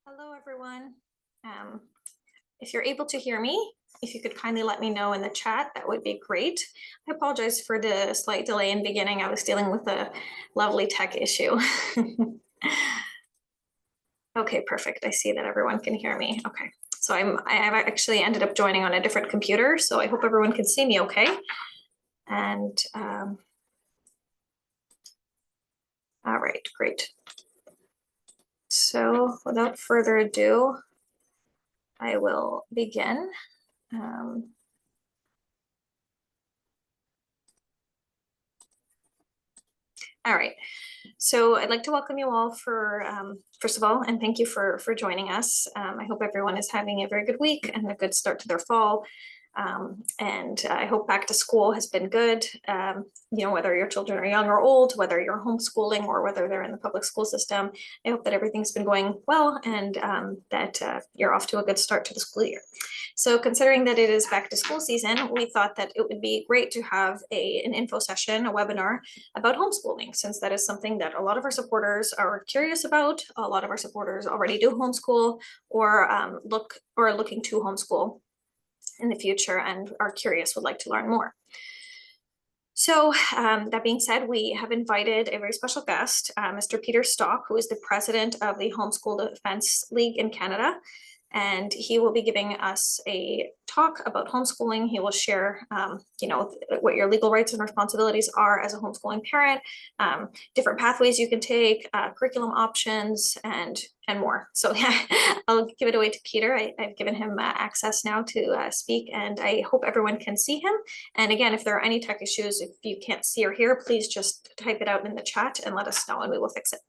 Hello, everyone. Um, if you're able to hear me, if you could kindly let me know in the chat, that would be great. I apologize for the slight delay in beginning. I was dealing with a lovely tech issue. Okay, perfect. I see that everyone can hear me. Okay, so I've actually ended up joining on a different computer, so I hope everyone can see me okay. And all right, great. So without further ado, I will begin. All right. So I'd like to welcome you all for, first of all, and thank you for joining us. I hope everyone is having a very good week and a good start to their fall. And I hope back to school has been good. Whether your children are young or old, whether you're homeschooling or whether they're in the public school system, I hope that everything's been going well and that you're off to a good start to the school year. So considering that it is back to school season, we thought that it would be great to have an info session, a webinar about homeschooling, since that is something that a lot of our supporters are curious about. A lot of our supporters already do homeschool or are looking to homeschool in the future and are curious, would like to learn more. So that being said, we have invited a very special guest, Mr. Peter Stock, who is the president of the Homeschool Defense League in Canada. And he will be giving us a talk about homeschooling. He will share, what your legal rights and responsibilities are as a homeschooling parent, different pathways you can take, curriculum options, and more. So yeah, I'll give it away to Peter. I've given him access now to speak, and I hope everyone can see him. And again, if there are any tech issues, if you can't see or hear, please just type it out in the chat and let us know, and we will fix it.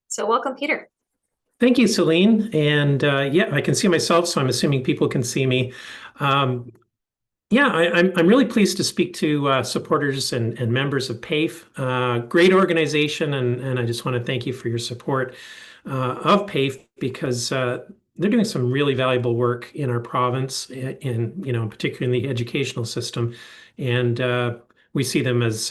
So welcome, Peter. Thank you, Celine. And yeah, I can see myself, so I'm assuming people can see me. I'm really pleased to speak to supporters and members of PAFE. Great organization, and I just want to thank you for your support of PAFE because they're doing some really valuable work in our province, particularly in the educational system, and we see them as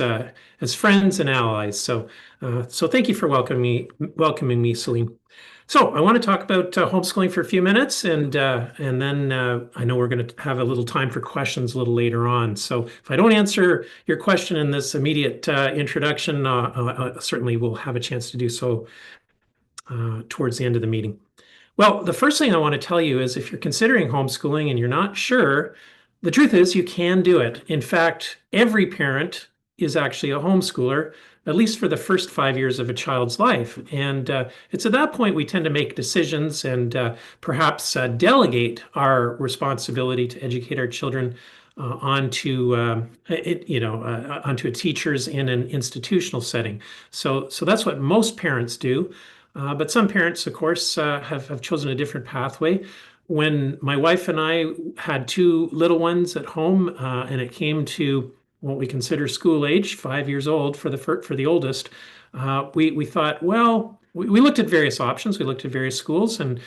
friends and allies. So thank you for welcoming me, Celine. So I want to talk about homeschooling for a few minutes, and then I know we're going to have a little time for questions a little later on. So if I don't answer your question in this immediate introduction, certainly we'll have a chance to do so towards the end of the meeting. Well, the first thing I want to tell you is if you're considering homeschooling and you're not sure, the truth is you can do it. In fact, every parent is actually a homeschooler, at least for the first 5 years of a child's life. And it's at that point we tend to make decisions and perhaps delegate our responsibility to educate our children onto teachers in an institutional setting. So that's what most parents do. But some parents, of course, have chosen a different pathway. When my wife and I had two little ones at home, and it came to what we consider school age, 5 years old for the oldest, we thought, well, we looked at various options. We looked at various schools, and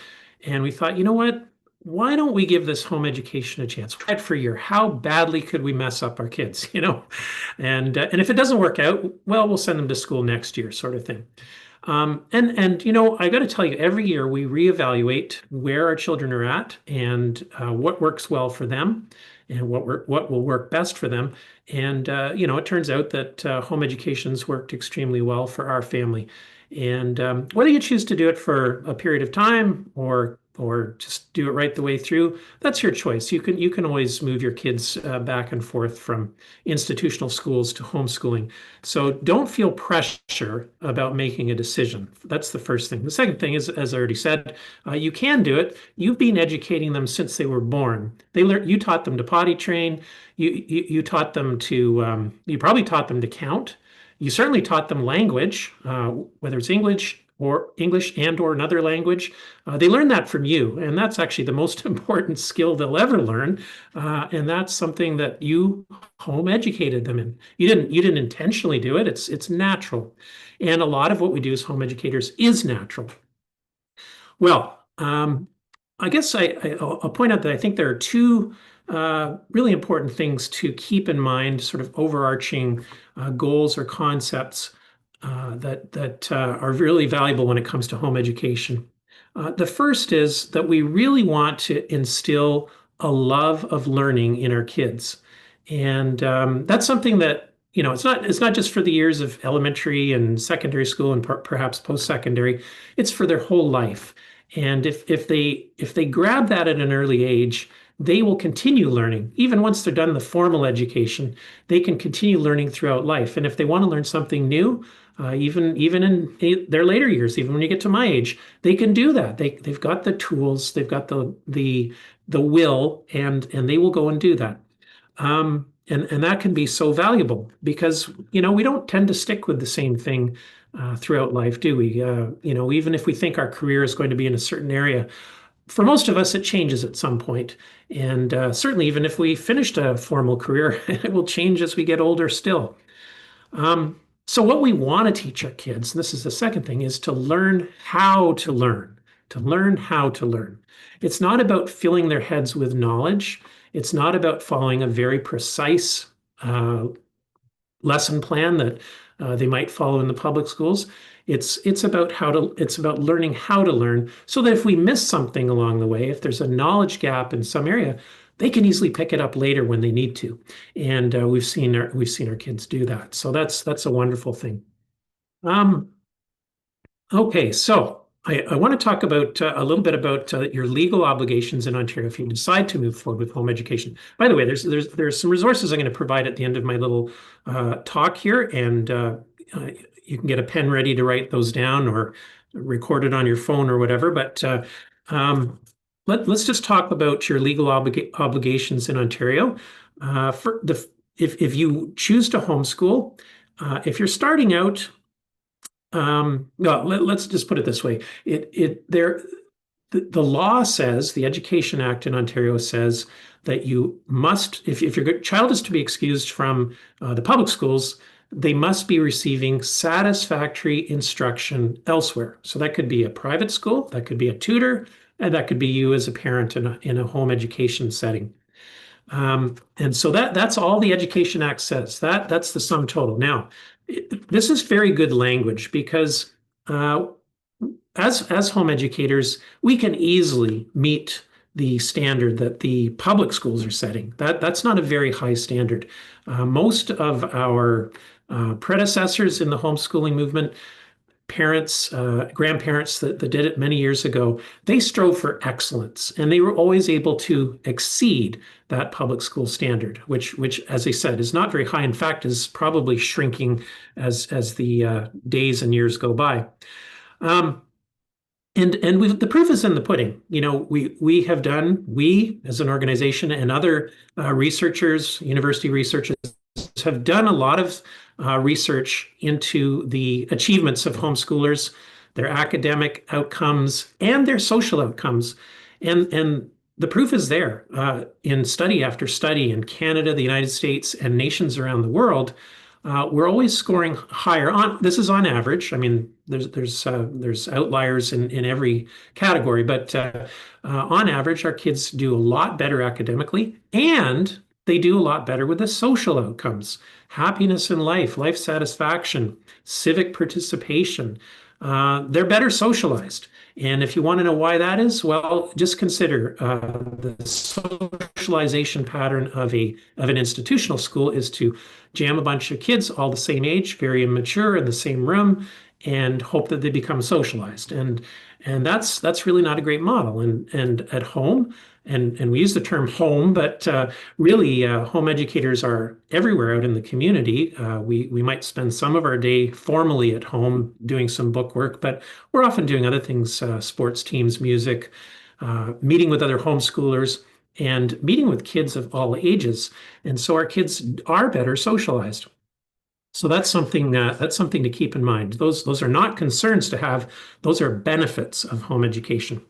we thought, you know what? Why don't we give this home education a chance? Try it for a year. How badly could we mess up our kids? And if it doesn't work out, well, we'll send them to school next year, sort of thing. I got to tell you, every year we reevaluate where our children are at and what works well for them and what will work best for them. And it turns out that home education's worked extremely well for our family. And whether you choose to do it for a period of time or just do it right the way through, that's your choice. You can always move your kids back and forth from institutional schools to homeschooling. So don't feel pressure about making a decision. That's the first thing. The second thing is, as I already said, you can do it. You've been educating them since they were born. You taught them to potty train. You taught them to. You probably taught them to count. You certainly taught them language, whether it's English and or another language. They learn that from you, and that's actually the most important skill they'll ever learn. And that's something that you home educated them in. You didn't intentionally do it. It's natural, and a lot of what we do as home educators is natural. Well, I guess I'll point out that I think there are two really important things to keep in mind, sort of overarching goals or concepts that are really valuable when it comes to home education. The first is that we really want to instill a love of learning in our kids. And that's something that, it's not just for the years of elementary and secondary school and perhaps post-secondary. It's for their whole life. And if they grab that at an early age, they will continue learning. Even once they're done the formal education, they can continue learning throughout life. And if they want to learn something new, even in their later years, even when you get to my age, they can do that. They've got the tools, they've got the will, and they will go and do that. And that can be so valuable because we don't tend to stick with the same thing throughout life, do we? Even if we think our career is going to be in a certain area, for most of us, it changes at some point. And certainly, even if we finished a formal career, it will change as we get older still. So what we want to teach our kids, and this is the second thing, is to learn how to learn, to learn how to learn. It's not about filling their heads with knowledge. It's not about following a very precise lesson plan that they might follow in the public schools. It's about learning how to learn so that if we miss something along the way, if there's a knowledge gap in some area, they can easily pick it up later when they need to. And we've seen our kids do that. So that's a wonderful thing. Okay, so I want to talk about a little bit about your legal obligations in Ontario if you decide to move forward with home education. By the way, there's some resources I'm going to provide at the end of my little talk here, and you can get a pen ready to write those down or record it on your phone or whatever. But let's just talk about your legal obligations in Ontario. If you choose to homeschool, if you're starting out, no, let's just put it this way. The law says, the Education Act in Ontario says that you must, if your child is to be excused from the public schools, they must be receiving satisfactory instruction elsewhere. So that could be a private school, that could be a tutor, and that could be you as a parent in a home education setting. And so that's all the Education Act says. That's the sum total. Now, this is very good language because as home educators, we can easily meet the standard that the public schools are setting. That's not a very high standard. Most of our predecessors in the homeschooling movement, parents, grandparents that did it many years ago, they strove for excellence, and they were always able to exceed that public school standard, which, as I said, is not very high. In fact, is probably shrinking as the days and years go by. And the proof is in the pudding. We as an organization and other researchers, university researchers, have done a lot of research into the achievements of homeschoolers, their academic outcomes, and their social outcomes. And the proof is there in study after study in Canada, the United States, and nations around the world. We're always scoring higher on. This is on average. I mean, there's outliers in every category, but on average, our kids do a lot better academically, and they do a lot better with the social outcomes: happiness in life, life satisfaction, civic participation. They're better socialized. And if you want to know why that is, well, just consider the socialization pattern of an institutional school is to jam a bunch of kids all the same age, very immature, in the same room, and hope that they become socialized. And that's really not a great model. And at home, and we use the term home, but really home educators are everywhere out in the community. We might spend some of our day formally at home doing some book work, but we're often doing other things: sports teams, music, meeting with other homeschoolers, and meeting with kids of all ages. And so our kids are better socialized. So that's something to keep in mind. Those are not concerns to have; those are benefits of home education.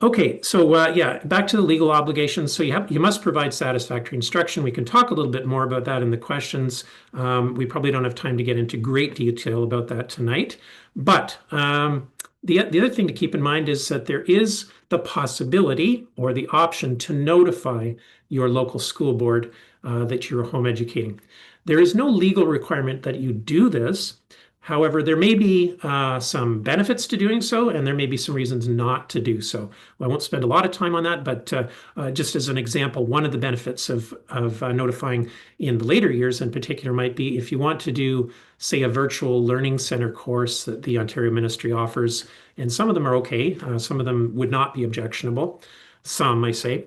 Okay, so yeah, back to the legal obligations. So you must provide satisfactory instruction. We can talk a little bit more about that in the questions. We probably don't have time to get into great detail about that tonight. But the other thing to keep in mind is that there is the possibility or the option to notify your local school board that you're home educating. There is no legal requirement that you do this, However, there may be some benefits to doing so, and there may be some reasons not to do so. Well, I won't spend a lot of time on that, but just as an example, one of the benefits of notifying in the later years in particular might be if you want to do, say, a virtual learning center course that the Ontario Ministry offers, and some of them are okay, some of them would not be objectionable, some I say.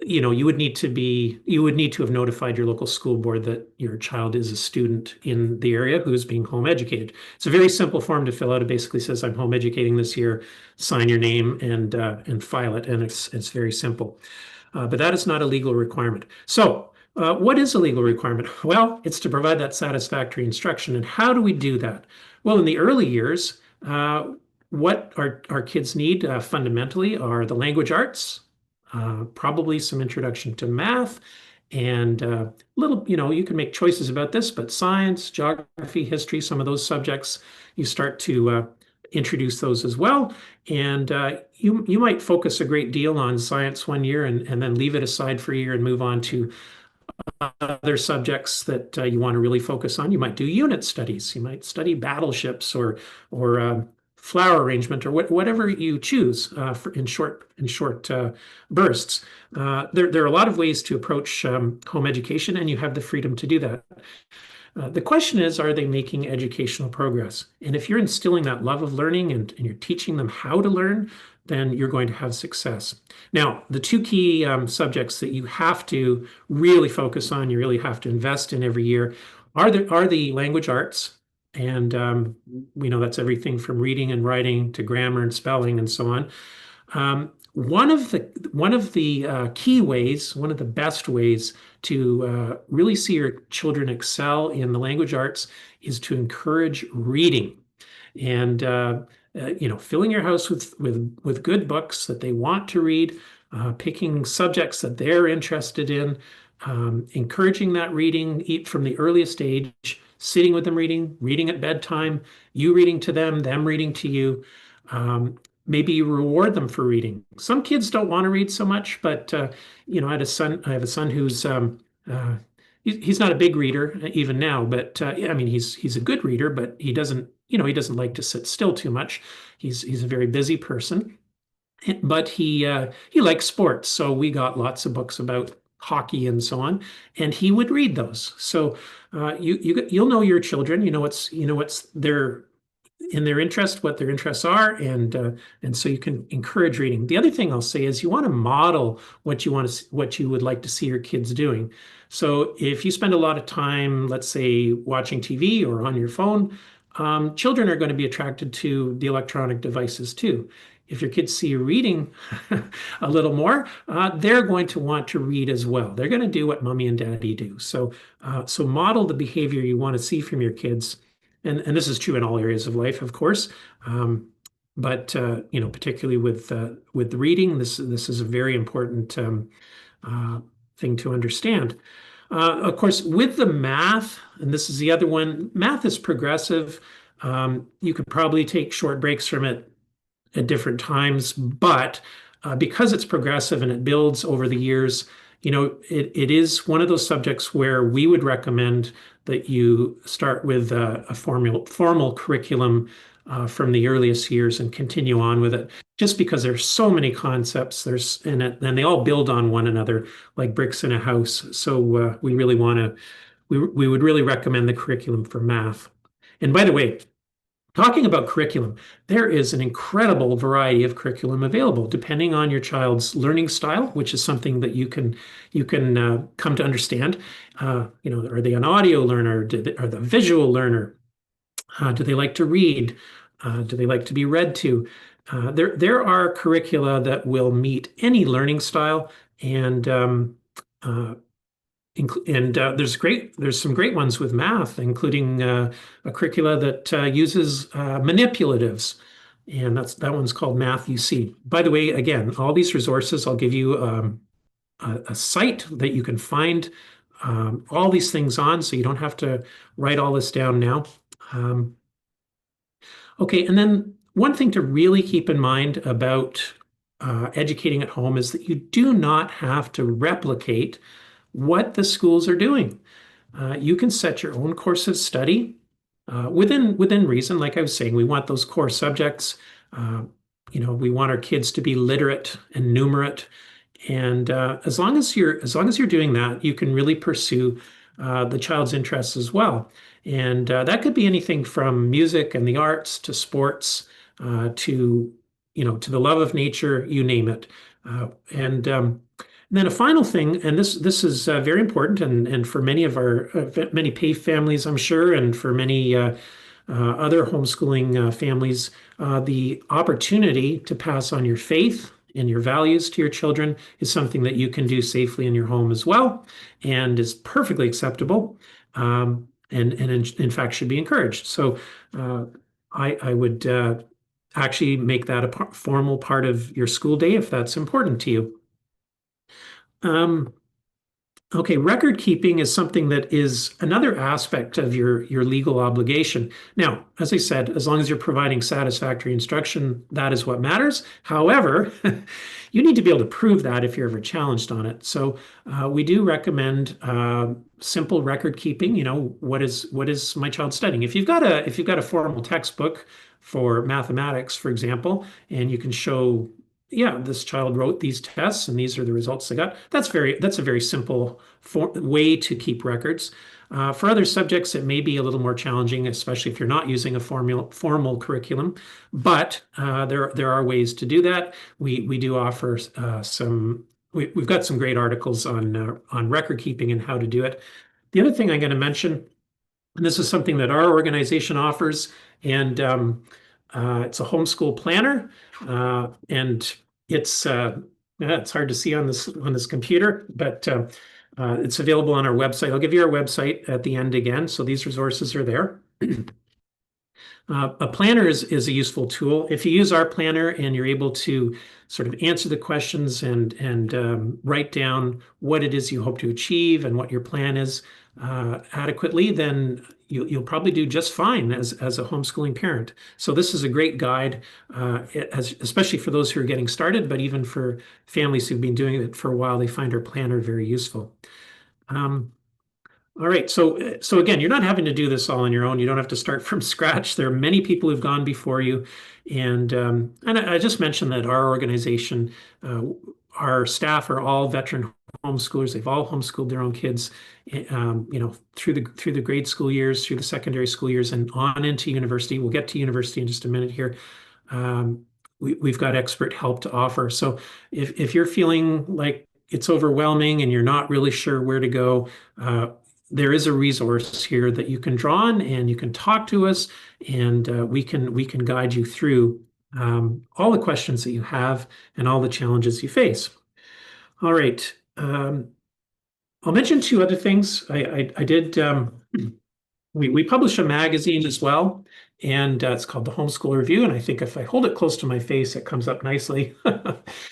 You would need to have notified your local school board that your child is a student in the area who's being home educated. It's a very simple form to fill out. It basically says, I'm home educating this year, sign your name and file it. And it's very simple. But that is not a legal requirement. So what is a legal requirement? Well, it's to provide that satisfactory instruction. And how do we do that? Well, in the early years, what our kids need fundamentally are the language arts, probably some introduction to math, and little, you can make choices about this, but science, geography, history, some of those subjects, you start to introduce those as well. And you might focus a great deal on science one year and then leave it aside for a year and move on to other subjects that you want to really focus on. You might do unit studies. You might study battleships or flower arrangement or whatever you choose in short bursts. There are a lot of ways to approach home education, and you have the freedom to do that. The question is, are they making educational progress? And if you're instilling that love of learning and you're teaching them how to learn, then you're going to have success. Now, the two key subjects that you have to really focus on, you really have to invest in every year, are the language arts. And we know that's everything from reading and writing to grammar and spelling and so on. One of the key ways, one of the best ways to really see your children excel in the language arts is to encourage reading, and filling your house with good books that they want to read, picking subjects that they're interested in, encouraging that reading from the earliest age, sitting with them reading at bedtime, you reading to them reading to you. Maybe you reward them for reading. Some kids don't want to read so much, but I have a son who's he's not a big reader even now, but I mean he's a good reader, but he doesn't like to sit still too much. He's a very busy person, but he likes sports, so we got lots of books about hockey and so on, and he would read those. So you'll know your children. What's their in their interest, what their interests are, and so you can encourage reading. The other thing I'll say is you want to model what you would like to see your kids doing. So if you spend a lot of time, let's say, watching TV or on your phone, children are going to be attracted to the electronic devices too. If your kids see you reading a little more, they're going to want to read as well. They're going to do what mommy and daddy do. So model the behavior you want to see from your kids. And this is true in all areas of life, of course. But particularly with the reading, this is a very important thing to understand. Of course, with the math, and this is the other one, math is progressive. You could probably take short breaks from it at different times, but because it's progressive and it builds over the years, it is one of those subjects where we would recommend that you start with a formal curriculum from the earliest years and continue on with it, just because there's so many concepts and they all build on one another like bricks in a house. So we would really recommend the curriculum for math. And by the way, talking about curriculum, there is an incredible variety of curriculum available depending on your child's learning style, which is something that you can come to understand. Are they an audio learner? Are they a visual learner? Do they like to read? Do they like to be read to? There are curricula that will meet any learning style, and there's some great ones with math, including a curricula that uses manipulatives, and that one's called Math UC. By the way, again, all these resources, I'll give you a site that you can find all these things on, so you don't have to write all this down now. Okay, and then one thing to really keep in mind about educating at home is that you do not have to replicate what the schools are doing. You can set your own course of study. within reason. Like I was saying, we want those core subjects. Uh, we want our kids to be literate and numerate. And as long as you're doing that, you can really pursue the child's interests as well. And that could be anything from music and the arts to sports to the love of nature, you name it. And then a final thing, and this is very important, and for many of our many PAVE families, I'm sure, and for many other homeschooling families, the opportunity to pass on your faith and your values to your children is something that you can do safely in your home as well, and is perfectly acceptable, and in fact should be encouraged. So I would actually make that a formal part of your school day if that's important to you. Um, Okay, record keeping is something that is another aspect of your legal obligation. Now, as I said, as long as you're providing satisfactory instruction, that is what matters. However, you need to be able to prove that if you're ever challenged on it. So we do recommend simple record keeping. What is my child studying? If you've got a formal textbook for mathematics, for example, and you can show, yeah, this child wrote these tests and these are the results they got. That's a very simple way to keep records. For other subjects, it may be a little more challenging, especially if you're not using a formal curriculum. But there are ways to do that. We do offer some. We've got some great articles on record keeping and how to do it. The other thing I'm going to mention, and this is something that our organization offers, and it's a homeschool planner, and it's hard to see on this computer, but it's available on our website. I'll give you our website at the end again, so these resources are there. A planner is a useful tool. If you use our planner and you're able to sort of answer the questions and write down what it is you hope to achieve and what your plan is adequately, then you'll probably do just fine as a homeschooling parent. So this is a great guide, especially for those who are getting started, but even for families who've been doing it for a while, they find our planner very useful. All right, so again, you're not having to do this all on your own. You don't have to start from scratch. There are many people who've gone before you, and I just mentioned that our organization, our staff are all veteran homeschoolers. They've all homeschooled their own kids, through the grade school years, through the secondary school years, and on into university. We'll get to university in just a minute here. We've got expert help to offer. So if you're feeling like it's overwhelming and you're not really sure where to go, there is a resource here that you can draw on, and you can talk to us, and we can guide you through all the questions that you have and all the challenges you face. All right. I'll mention two other things. I did. We publish a magazine as well, and it's called the Homeschool Review. And I think if I hold it close to my face, it comes up nicely.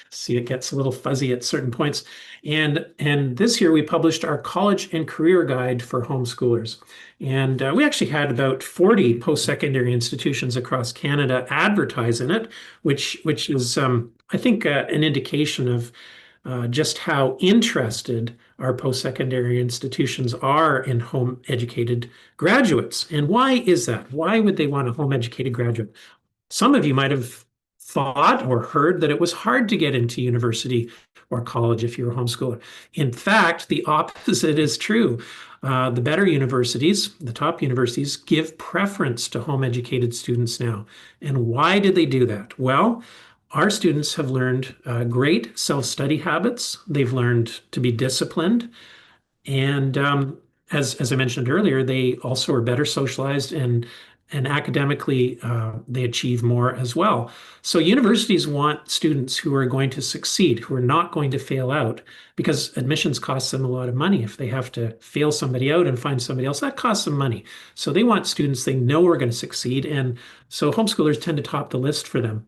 See, it gets a little fuzzy at certain points. And this year we published our college and career guide for homeschoolers. And we actually had about 40 post-secondary institutions across Canada advertise in it, which is, I think, an indication of just how interested our post-secondary institutions are in home-educated graduates. And why is that? Why would they want a home-educated graduate? Some of you might have thought or heard that it was hard to get into university or college if you were a homeschooler. In fact, the opposite is true. The better universities, the top universities, give preference to home-educated students now. And why did they do that? Well, our students have learned great self-study habits. They've learned to be disciplined. And as I mentioned earlier, they also are better socialized, and academically they achieve more as well. So universities want students who are going to succeed, who are not going to fail out, because admissions costs them a lot of money. If they have to fail somebody out and find somebody else, that costs them money. So they want students they know are going to succeed. And so homeschoolers tend to top the list for them.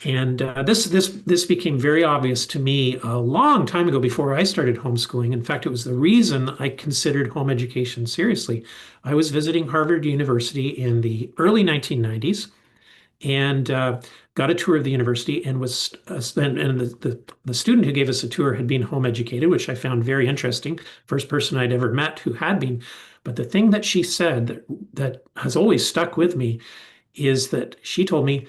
And this became very obvious to me a long time ago before I started homeschooling. In fact, it was the reason I considered home education seriously. I was visiting Harvard University in the early 1990s and got a tour of the university, and the student who gave us a tour had been home educated, which I found very interesting. First person I'd ever met who had been. But the thing that she said that has always stuck with me is that she told me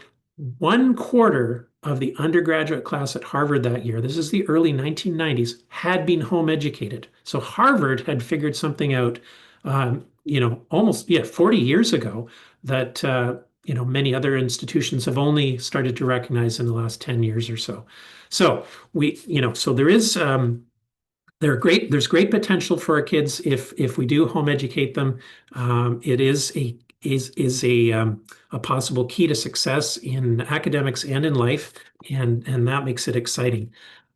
1/4 of the undergraduate class at Harvard that year, this is the early 1990s, had been home educated. So Harvard had figured something out, almost, yeah, 40 years ago that, many other institutions have only started to recognize in the last 10 years or so. So so there's great potential for our kids if we do home educate them. It is a possible key to success in academics and in life, and that makes it exciting.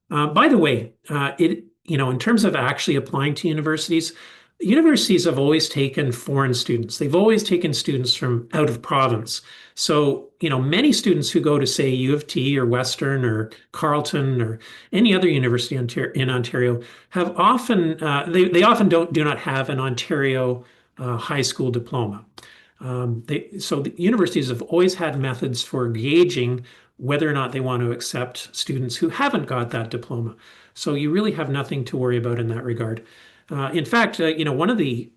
By the way, in terms of actually applying to universities have always taken foreign students. They've always taken students from out of province. So, many students who go to, say, U of T or Western or Carleton or any other university in Ontario have often they often do not have an Ontario high school diploma. So the universities have always had methods for gauging whether or not they want to accept students who haven't got that diploma. So you really have nothing to worry about in that regard. In fact, one of the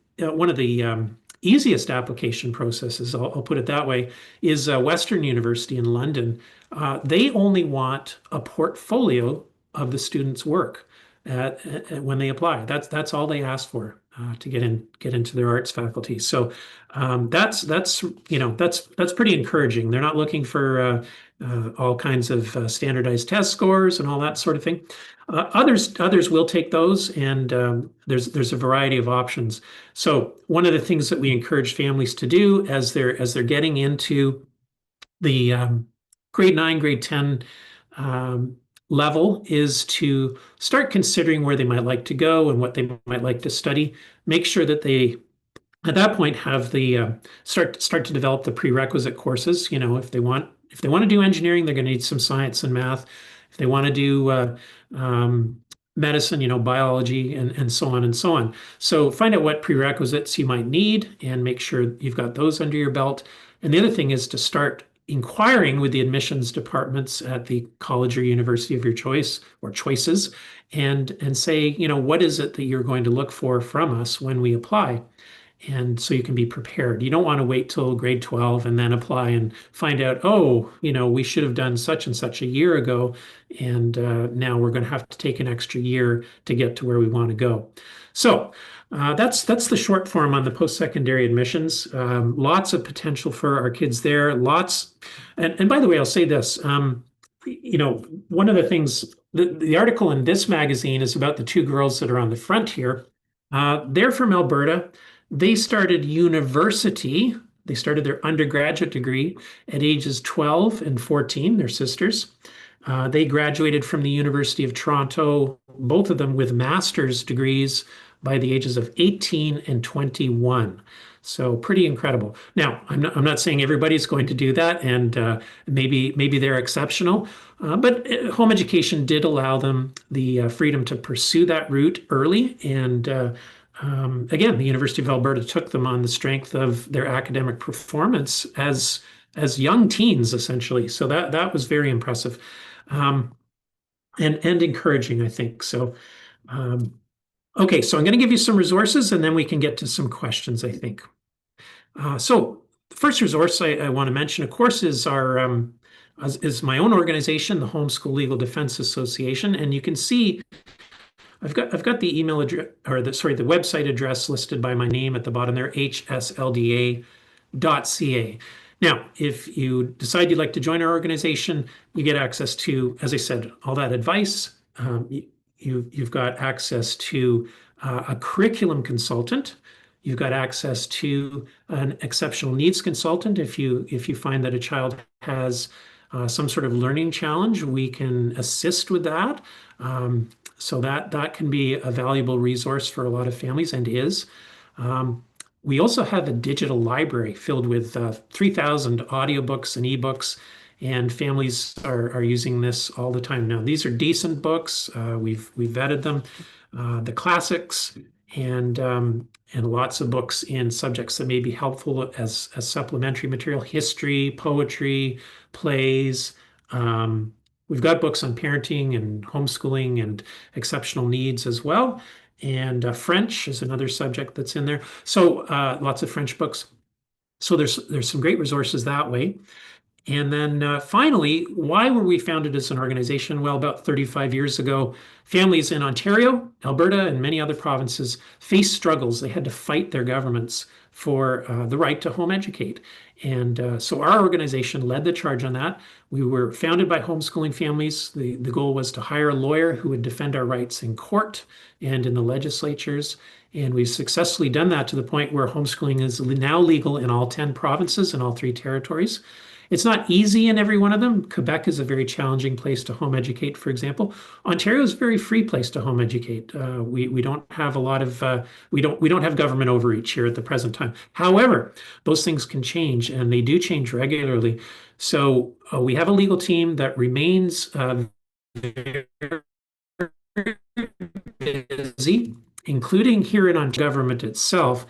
easiest application processes, I'll put it that way, is Western University in London. They only want a portfolio of the student's work when they apply. That's all they ask for to get into their arts faculty. So that's pretty encouraging. They're not looking for all kinds of standardized test scores and all that sort of thing. Others will take those, and there's a variety of options. So one of the things that we encourage families to do as they're getting into the grade 9, grade 10 level is to start considering where they might like to go and what they might like to study. Make sure that they at that point have the start to develop the prerequisite courses. If they want to do engineering, they're going to need some science and math. If they want to do medicine, biology, and so on and so on. So find out what prerequisites you might need and make sure you've got those under your belt. And the other thing is to start inquiring with the admissions departments at the college or university of your choice or choices, and say, what is it that you're going to look for from us when we apply? And so you can be prepared. You don't want to wait till grade 12 and then apply and find out, oh, we should have done such and such a year ago, and now we're going to have to take an extra year to get to where we want to go. So that's the short form on the post-secondary admissions. Lots of potential for our kids there. And by the way, I'll say this. One of the things, the article in this magazine is about the two girls that are on the front here. They're from Alberta. They started university. They started their undergraduate degree at ages 12 and 14, they're sisters. They graduated from the University of Toronto, both of them with master's degrees by the ages of 18 and 21. So pretty incredible. Now, I'm not saying everybody's going to do that, and maybe they're exceptional, but home education did allow them the freedom to pursue that route early, and again, the University of Alberta took them on the strength of their academic performance as young teens, essentially. So that was very impressive, and encouraging, I think. So, okay, so I'm going to give you some resources, and then we can get to some questions, I think. So the first resource I want to mention, of course, is my own organization, the Homeschool Legal Defense Association, and you can see I've got the email address, or the website address listed by my name at the bottom there, hslda.ca. Now, if you decide you'd like to join our organization, you get access to, as I said, all that advice. You've got access to a curriculum consultant. You've got access to an exceptional needs consultant. If you find that a child has some sort of learning challenge, we can assist with that. So that can be a valuable resource for a lot of families, and is. We also have a digital library filled with 3,000 audiobooks and ebooks, and families are using this all the time now. These are decent books. We've vetted them, the classics, and lots of books in subjects that may be helpful as supplementary material: history, poetry, plays. We've got books on parenting and homeschooling and exceptional needs as well. and French is another subject that's in there. So lots of French books. So there's some great resources that way. And then finally, why were we founded as an organization? Well, about 35 years ago, families in Ontario, Alberta, and many other provinces faced struggles. They had to fight their governments for the right to home educate. And so our organization led the charge on that. We were founded by homeschooling families. The goal was to hire a lawyer who would defend our rights in court and in the legislatures. And we've successfully done that to the point where homeschooling is now legal in all 10 provinces and all 3 territories. It's not easy in every one of them. Quebec is a very challenging place to home educate, for example. Ontario is a very free place to home educate. We don't have a lot of we don't have government overreach here at the present time. However, those things can change, and they do change regularly. So we have a legal team that remains very busy, including here in Ontario government itself.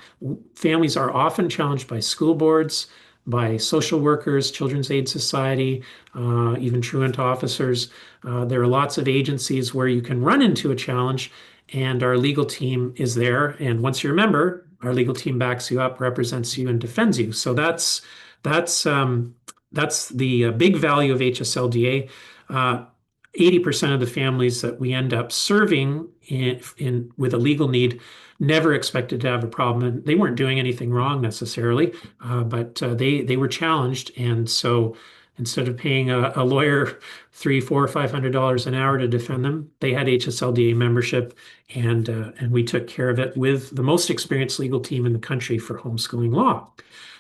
Families are often challenged by school boards, by social workers, Children's Aid Society, even truant officers. There are lots of agencies where you can run into a challenge, and our legal team is there. And once you're a member, our legal team backs you up, represents you, and defends you. So that's the big value of HSLDA. 80% of the families that we end up serving with a legal need never expected to have a problem. And they weren't doing anything wrong necessarily, but they were challenged. And so instead of paying a lawyer $300, $400, $500 an hour to defend them, they had HSLDA membership, and we took care of it with the most experienced legal team in the country for homeschooling law.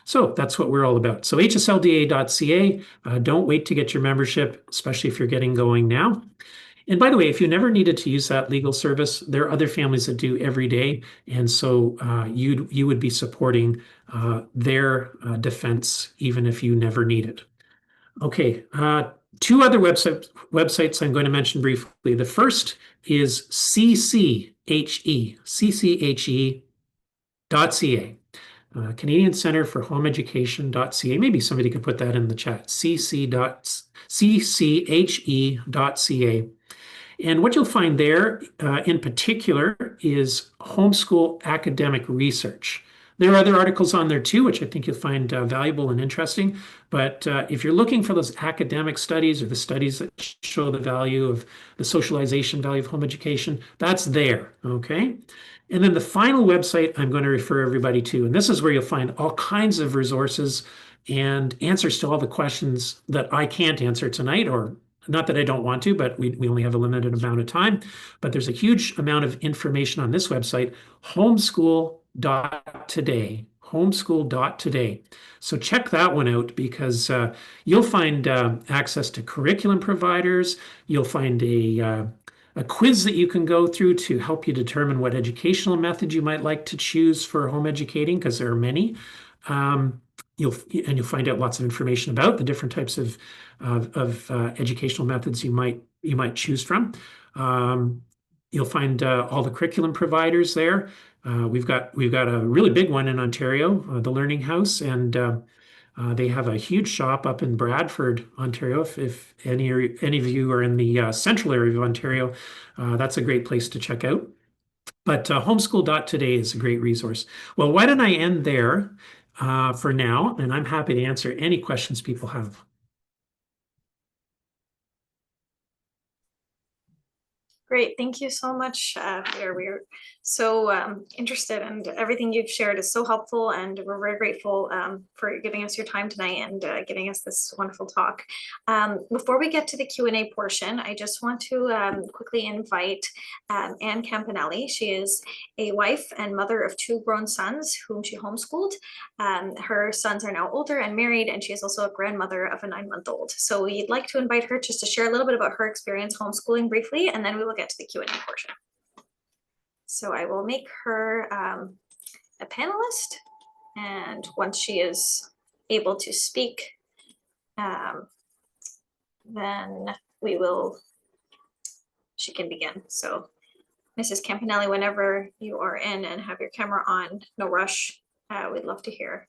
So that's what we're all about. So hslda.ca. Don't wait to get your membership, especially if you're getting going now. And by the way, if you never needed to use that legal service, there are other families that do every day. And so you would be supporting their defense even if you never need it. Okay, 2 other websites I'm going to mention briefly. The first is cche.ca. Canadian Centre for Home Education.ca. Maybe somebody could put that in the chat. cche.ca. And what you'll find there in particular is homeschool academic research. There are other articles on there too, which I think you'll find valuable and interesting. But if you're looking for those academic studies or the studies that show the value of the socialization value of home education, that's there, okay? And then the final website I'm going to refer everybody to, and this is where you'll find all kinds of resources and answers to all the questions that I can't answer tonight, or not that I don't want to, but we only have a limited amount of time. But there's a huge amount of information on this website, homeschool.today. Homeschool.today. So check that one out, because you'll find access to curriculum providers. You'll find a quiz that you can go through to help you determine what educational method you might like to choose for home educating, because there are many. You'll find out lots of information about the different types of educational methods you might choose from. You'll find all the curriculum providers there. We've got a really big one in Ontario, the Learning House, and they have a huge shop up in Bradford, Ontario. If any of you are in the central area of Ontario, that's a great place to check out. But homeschool.today is a great resource. Well, why don't I end there for now, and I'm happy to answer any questions people have. Great, thank you so much, Peter. We're so interested, and everything you've shared is so helpful, and we're very grateful for giving us your time tonight and giving us this wonderful talk. Before we get to the Q&A portion, I just want to quickly invite Anne Campanelli. She is a wife and mother of 2 grown sons whom she homeschooled. Her sons are now older and married, and she is also a grandmother of a 9-month-old. So we'd like to invite her just to share a little bit about her experience homeschooling briefly, and then we will get to the Q&A portion. So I will make her a panelist, and once she is able to speak, then she can begin. So Mrs. Campanelli, whenever you are in and have your camera on, no rush, we'd love to hear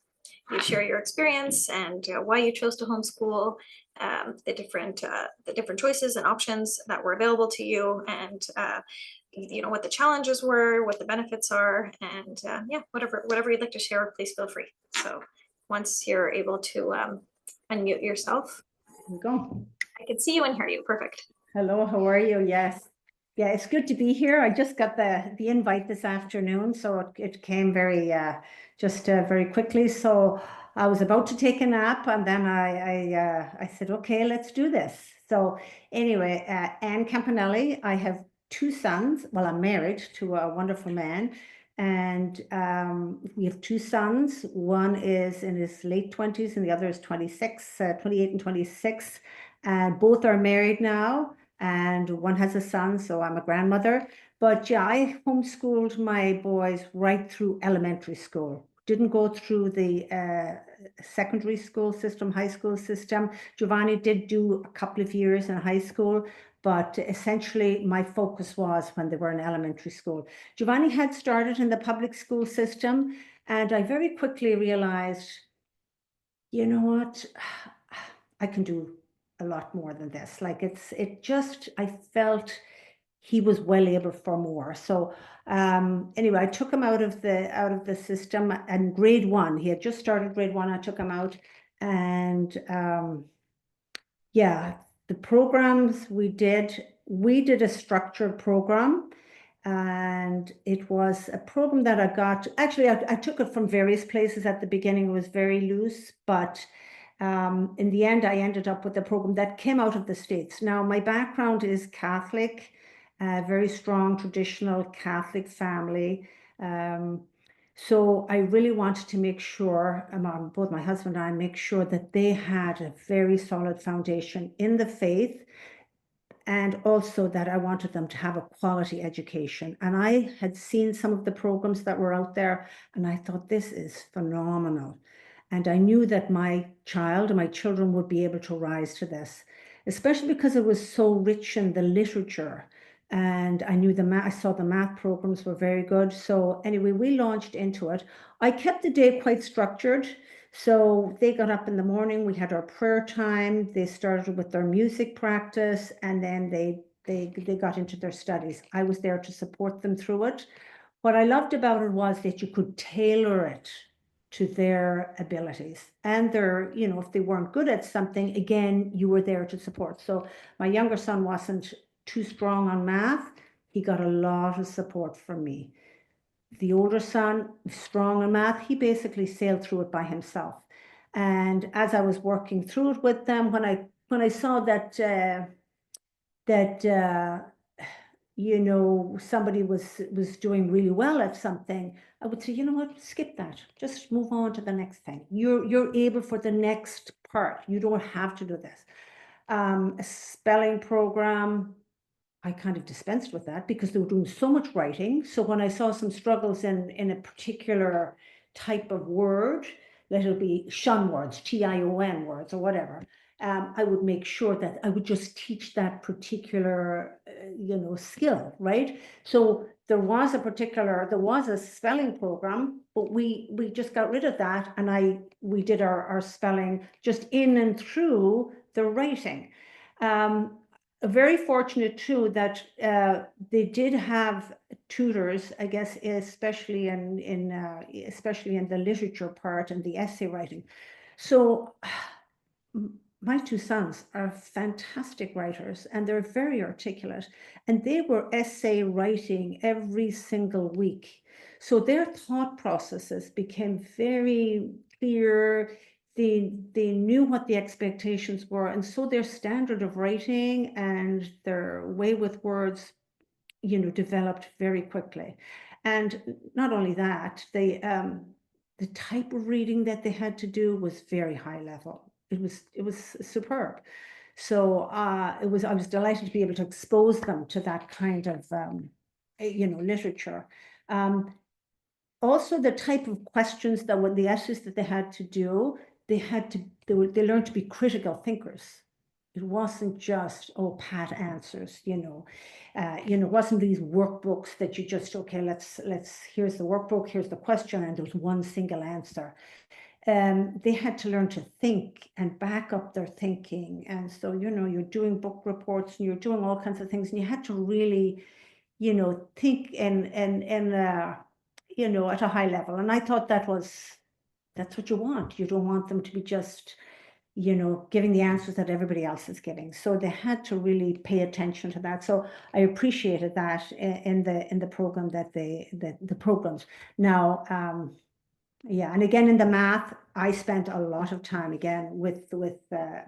you share your experience and why you chose to homeschool, the different choices and options that were available to you, and you know, what the challenges were, what the benefits are, and yeah, whatever you'd like to share, please feel free. So once you're able to unmute yourself, Here we go. I can see you and hear you. Perfect. Hello, how are you? Yes. Yeah, it's good to be here. I just got the invite this afternoon, so it came very very quickly. So I was about to take a nap, and then I said, okay, let's do this. So anyway, Anne Campanelli, I have two sons. Well, I'm married to a wonderful man, and we have two sons. One is in his late 20s, and the other is 26, 28 and 26. And both are married now, and one has a son, so I'm a grandmother. But yeah, I homeschooled my boys right through elementary school. Didn't go through the secondary school system, high school system. Giovanni did do a couple of years in high school, but essentially my focus was when they were in elementary school. Giovanni had started in the public school system, and I very quickly realized, you know what, I can do a lot more than this. Like I felt he was well able for more. So anyway, I took him out of the system, and grade one, he had just started grade one. I took him out, and yeah, the programs we did a structured program, and it was a program that I got. Actually, I took it from various places. At the beginning, it was very loose, but in the end, I ended up with a program that came out of the States. Now, my background is Catholic, very strong traditional Catholic family. So I really wanted to make sure, both my husband and I, make sure that they had a very solid foundation in the faith, and also that I wanted them to have a quality education. And I had seen some of the programs that were out there, and I thought, this is phenomenal. And I knew that my child and my children would be able to rise to this, especially because it was so rich in the literature. And I knew I saw the math programs were very good. So anyway, we launched into it. I kept the day quite structured. So they got up in the morning, we had our prayer time, they started with their music practice, and then they got into their studies. I was there to support them through it. What I loved about it was that you could tailor it to their abilities, and their, you know, if they weren't good at something, again, you were there to support. So my younger son wasn't too strong on math. He got a lot of support from me. The older son, strong in math, he basically sailed through it by himself. And as I was working through it with them, when I saw that you know, somebody was doing really well at something, I would say, you know what, skip that, just move on to the next thing. You're able for the next part. You don't have to do this. A spelling program, I kind of dispensed with that because they were doing so much writing. So when I saw some struggles in a particular type of word, let it be shun words, TION words, or whatever, I would make sure that I would just teach that particular, you know, skill, right? So there was a spelling program, but we just got rid of that, and we did our spelling just in and through the writing. Very fortunate too that they did have tutors, I guess, especially especially in the literature part and the essay writing. So my two sons are fantastic writers, and they're very articulate, and they were essay writing every single week. So their thought processes became very clear. They knew what the expectations were, and so their standard of writing and their way with words, you know, developed very quickly. And not only that, the type of reading that they had to do was very high level. It was superb. So I was delighted to be able to expose them to that kind of you know, literature. Also, the type of questions that were the essays that they had to do, they learned to be critical thinkers. It wasn't just, oh, pat answers, you know, it wasn't these workbooks that you just, okay, here's the workbook, here's the question, and there's one single answer. They had to learn to think and back up their thinking. And so, you know, you're doing book reports and you're doing all kinds of things, and you had to really you know, think you know, at a high level. And I thought that's what you want. You don't want them to be just, you know, giving the answers that everybody else is giving. So they had to really pay attention to that. So I appreciated that in the program that the programs. Now, yeah, and again in the math, I spent a lot of time again with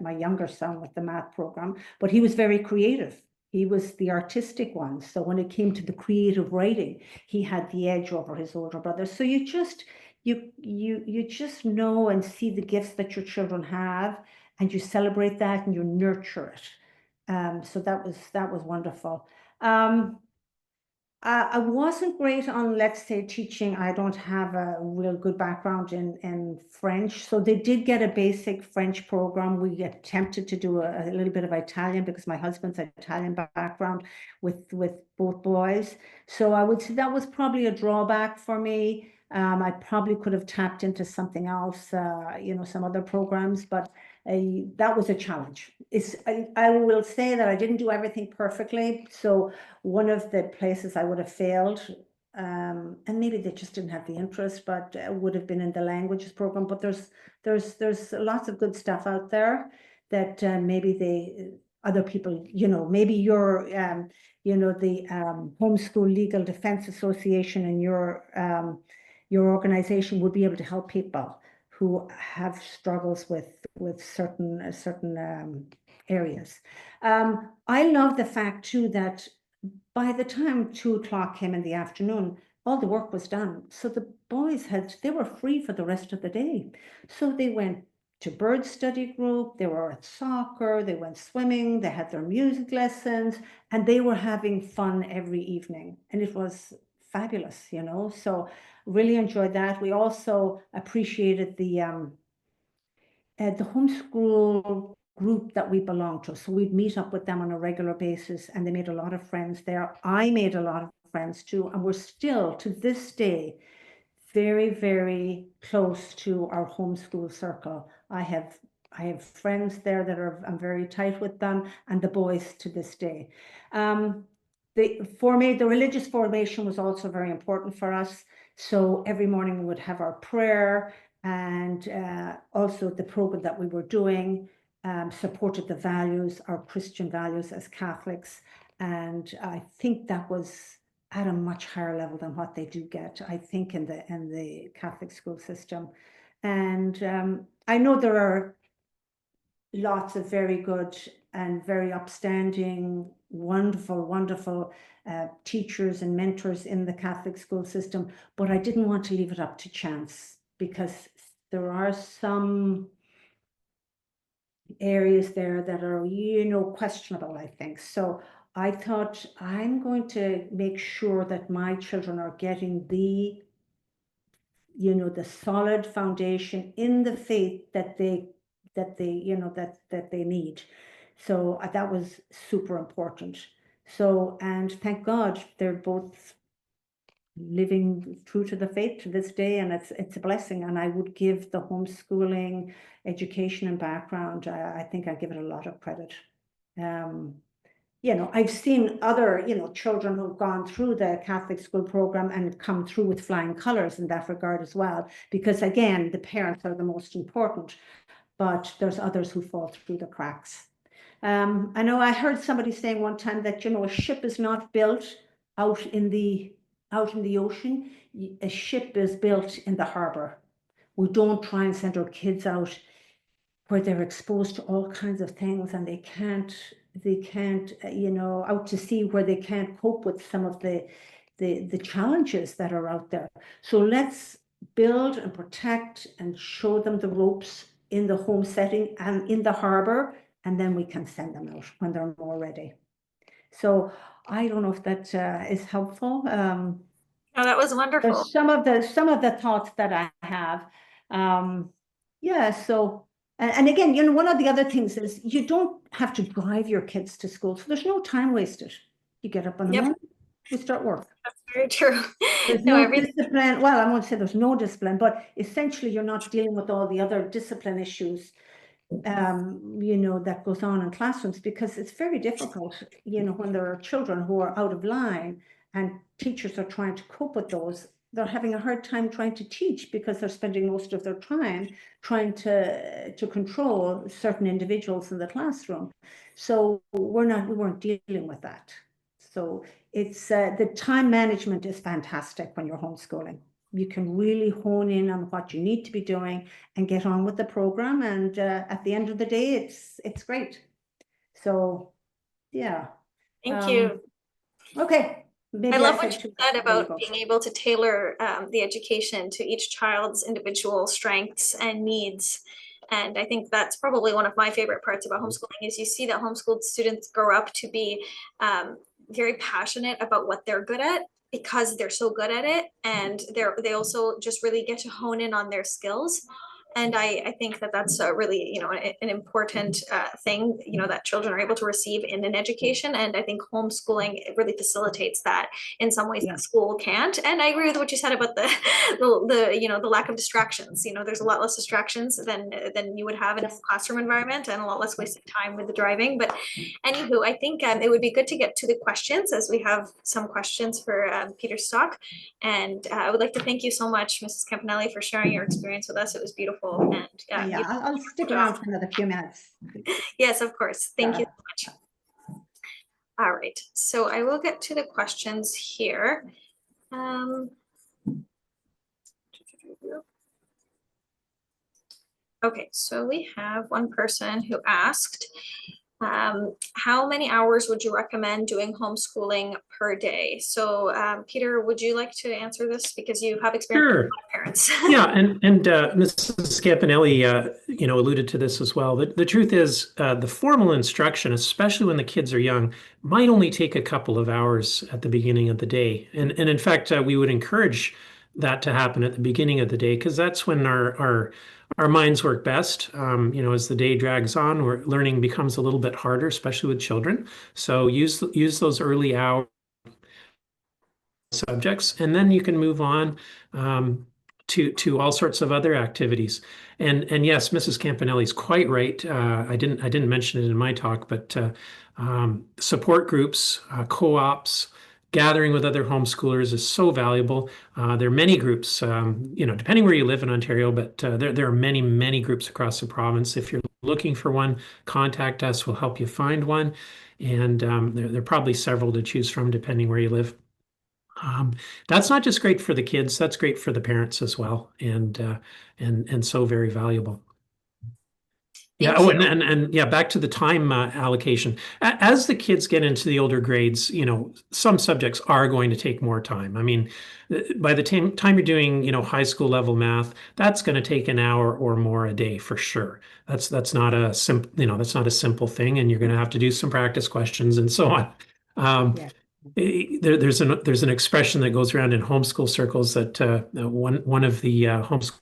my younger son with the math program, but he was very creative. He was the artistic one. So when it came to the creative writing, he had the edge over his older brother. So you just know and see the gifts that your children have, and you celebrate that and you nurture it. So that was wonderful. I wasn't great on, let's say, teaching. I don't have a real good background in French. So they did get a basic French program. We attempted to do a little bit of Italian because my husband's Italian background with both boys. So I would say that was probably a drawback for me. I probably could have tapped into something else, you know, some other programs, but that was a challenge. I will say that I didn't do everything perfectly. So one of the places I would have failed, and maybe they just didn't have the interest, but would have been in the languages program. But there's lots of good stuff out there that maybe other people, you know, maybe your you know, the Homeschool Legal Defense Association and your organization would be able to help people who have struggles with certain areas. I love the fact too that by the time 2 o'clock came in the afternoon, all the work was done. So the boys they were free for the rest of the day. So they went to bird study group, they were at soccer, they went swimming, they had their music lessons, and they were having fun every evening. And it was fabulous, you know. So really enjoyed that. We also appreciated the homeschool group that we belonged to. So we'd meet up with them on a regular basis, and they made a lot of friends there. I made a lot of friends too, and we're still to this day very, very close to our homeschool circle. I have friends there that I'm very tight with them, and the boys to this day. The religious formation was also very important for us. So every morning we would have our prayer, and also the program that we were doing supported the values, our Christian values as Catholics. And I think that was at a much higher level than what they do get, I think, in the Catholic school system. And I know there are lots of very good and very upstanding, wonderful teachers and mentors in the Catholic school system, but I didn't want to leave it up to chance, because there are some areas there that are, you know, questionable, I think. So I thought, I'm going to make sure that my children are getting the, you know, the solid foundation in the faith that they you know, that they need. So that was super important. So, and thank God they're both living true to the faith to this day, and it's a blessing. And I would give the homeschooling education and background, I think I give it a lot of credit. You know, I've seen other, you know, children who've gone through the Catholic school program and come through with flying colors in that regard as well, because again, the parents are the most important, but there's others who fall through the cracks. I know I heard somebody saying one time that, you know, a ship is not built out in the ocean. A ship is built in the harbor. We don't try and send our kids out where they're exposed to all kinds of things, and they can't, you know, out to sea where they can't cope with some of the challenges that are out there. So let's build and protect and show them the ropes in the home setting and in the harbor, and then we can send them out when they're more ready. So I don't know if that is helpful. Oh, that was wonderful. There's some of the thoughts that I have. Yeah, so and again, you know, one of the other things is you don't have to drive your kids to school, so there's no time wasted. You get up in the morning, you start work. That's very true. There's no discipline. Well, I won't say there's no discipline, but essentially you're not dealing with all the other discipline issues, you know, that goes on in classrooms, because it's very difficult, you know, when there are children who are out of line and teachers are trying to cope with those, they're having a hard time trying to teach because they're spending most of their time trying to control certain individuals in the classroom. So we weren't dealing with that. So it's the time management is fantastic when you're homeschooling. You can really hone in on what you need to be doing and get on with the program. And at the end of the day, it's great. So yeah. Thank you. Okay. Maybe I love said what you too said much. There you about go. being able to tailor the education to each child's individual strengths and needs. And I think that's probably one of my favorite parts about homeschooling is you see that homeschooled students grow up to be very passionate about what they're good at because they're so good at it. And they also just really get to hone in on their skills. And I think that that's a really, you know, an important thing, you know, that children are able to receive in an education. And I think homeschooling it really facilitates that in some ways Yeah. that school can't. And I agree with what you said about the you know, the lack of distractions. You know, there's a lot less distractions than you would have in a classroom environment and a lot less wasted time with the driving. But anywho, I think it would be good to get to the questions as we have some questions for Peter Stock. And I would like to thank you so much, Mrs. Campanelli, for sharing your experience with us. It was beautiful. And Yeah, I'll stick around for another few minutes. yes, of course. Thank you so much. All right, so I will get to the questions here. Okay, so we have one person who asked, how many hours would you recommend doing homeschooling per day? So Peter, would you like to answer this because you have experience Sure. with parents? Yeah, and Mrs. Scampanelli, you know, alluded to this as well. The truth is, the formal instruction, especially when the kids are young, might only take a couple of hours at the beginning of the day. And in fact, we would encourage that to happen at the beginning of the day because that's when our minds work best. You know, as the day drags on, where learning becomes a little bit harder, especially with children. So use those early hours subjects, and then you can move on to all sorts of other activities. And yes, Mrs. Campanelli is quite right. I didn't mention it in my talk, but support groups, co-ops, gathering with other homeschoolers is so valuable. There are many groups, you know, depending where you live in Ontario, but there are many groups across the province. If you're looking for one, contact us. We'll help you find one. And there are probably several to choose from depending where you live. That's not just great for the kids, that's great for the parents as well, and so very valuable. Yeah. Oh, and yeah, back to the time allocation. As the kids get into the older grades, you know, some subjects are going to take more time. I mean, by the time you're doing, you know, high school level math, that's going to take an hour or more a day for sure. That's not a simple, you know, that's not a simple thing, and you're going to have to do some practice questions and so on. Yeah. There's an expression that goes around in homeschool circles that one of the homeschool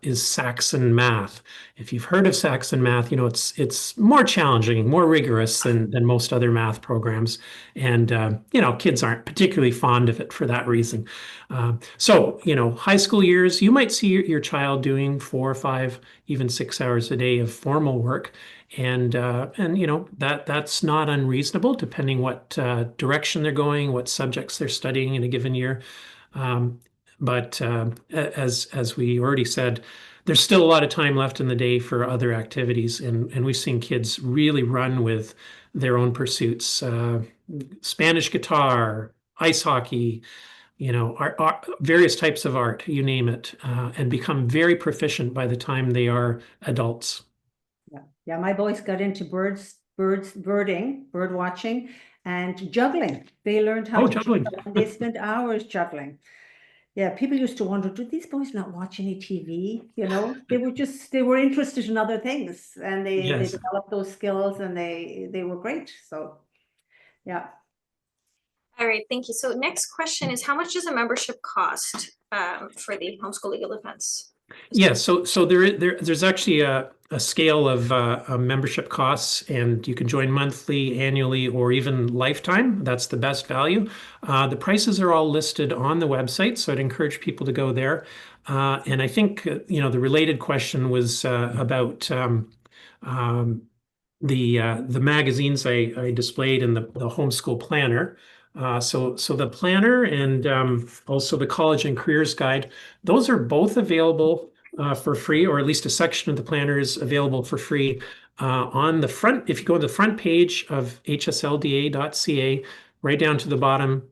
is Saxon math. If you've heard of Saxon math, you know it's more challenging, more rigorous than most other math programs, and you know kids aren't particularly fond of it for that reason. So you know, high school years, you might see your child doing 4 or 5, even 6 hours a day of formal work, and you know that's not unreasonable depending what direction they're going, what subjects they're studying in a given year. But as we already said, there's still a lot of time left in the day for other activities, and we've seen kids really run with their own pursuits: Spanish guitar, ice hockey, you know, various types of art, you name it, and become very proficient by the time they are adults. Yeah, my boys got into birding, bird watching, and juggling. They learned how to juggling. juggle, and they spent hours juggling. Yeah, people used to wonder, do these boys not watch any TV? You know, they were interested in other things, and they developed those skills, and they were great. So, yeah. All right, thank you. So next question is, how much does a membership cost for the Homeschool Legal Defense? Yeah, so there's actually a scale of membership costs, and you can join monthly, annually, or even lifetime. That's the best value. The prices are all listed on the website, so I'd encourage people to go there. And I think you know the related question was about the magazines I displayed in the homeschool planner. So the planner and also the college and careers guide, those are both available for free, or at least a section of the planner is available for free on the front. If you go to the front page of hslda.ca, right down to the bottom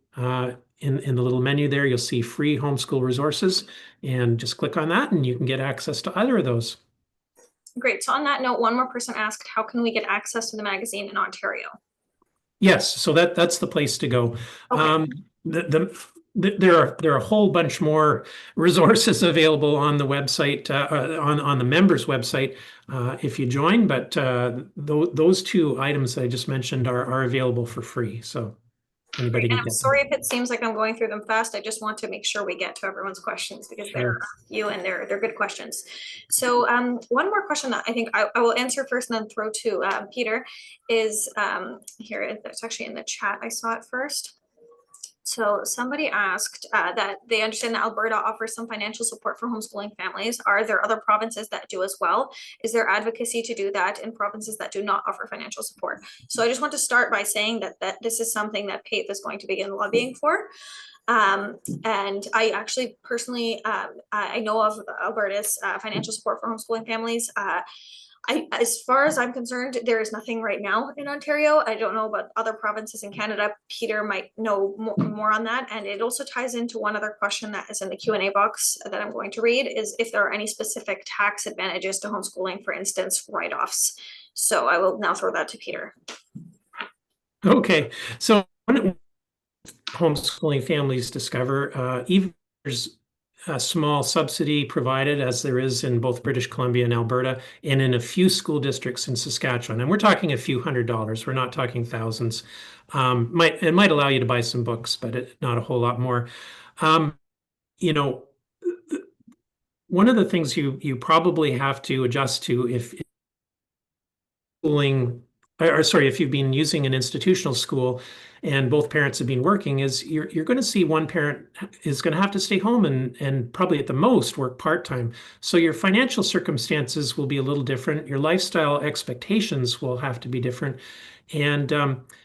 in the little menu there, you'll see free homeschool resources, and just click on that and you can get access to either of those. Great. So on that note, one more person asked, how can we get access to the magazine in Ontario? Yes, so that's the place to go. Okay. There are a whole bunch more resources available on the website, on the members website, if you join, but those two items I just mentioned are available for free. So anybody can I'm get sorry if it seems like I'm going through them fast. I just want to make sure we get to everyone's questions because there are a few and they're good questions. So one more question that I think I will answer first and then throw to Peter is here, it's actually in the chat. I saw it first. So somebody asked that they understand that Alberta offers some financial support for homeschooling families. Are there other provinces that do as well? Is there advocacy to do that in provinces that do not offer financial support? So I just want to start by saying that this is something that PAVE is going to begin lobbying for. And I actually personally, I know of Alberta's financial support for homeschooling families. As far as I'm concerned, there is nothing right now in Ontario. I don't know about other provinces in Canada. Peter might know more on that. And it also ties into one other question that is in the Q&A box that I'm going to read, is if there are any specific tax advantages to homeschooling, for instance, write-offs. So I will now throw that to Peter. Okay, so homeschooling families discover, even there's a small subsidy provided, as there is in both British Columbia and Alberta, and in a few school districts in Saskatchewan. And we're talking a few $100s. We're not talking thousands. It might allow you to buy some books, but not a whole lot more. You know, one of the things you probably have to adjust to if schooling, or sorry, if you've been using an institutional school and both parents have been working, is you're going to see one parent is going to have to stay home and probably at the most work part-time. So your financial circumstances will be a little different. Your lifestyle expectations will have to be different. And,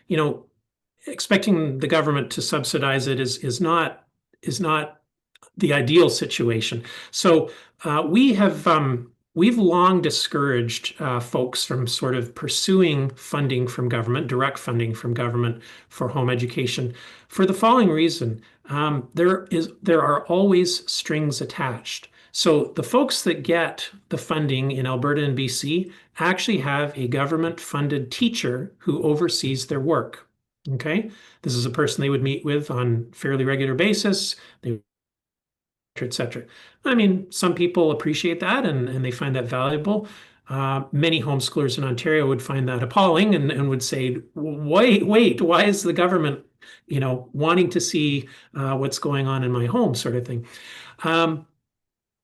you know, expecting the government to subsidize it is not the ideal situation. So we've long discouraged folks from sort of pursuing funding from government, direct funding from government for home education, for the following reason. There are always strings attached. So the folks that get the funding in Alberta and BC actually have a government-funded teacher who oversees their work. Okay, this is a person they would meet with on fairly regular basis. Etc. I mean, some people appreciate that and they find that valuable. Many homeschoolers in Ontario would find that appalling and would say, wait, why is the government, wanting to see what's going on in my home, sort of thing.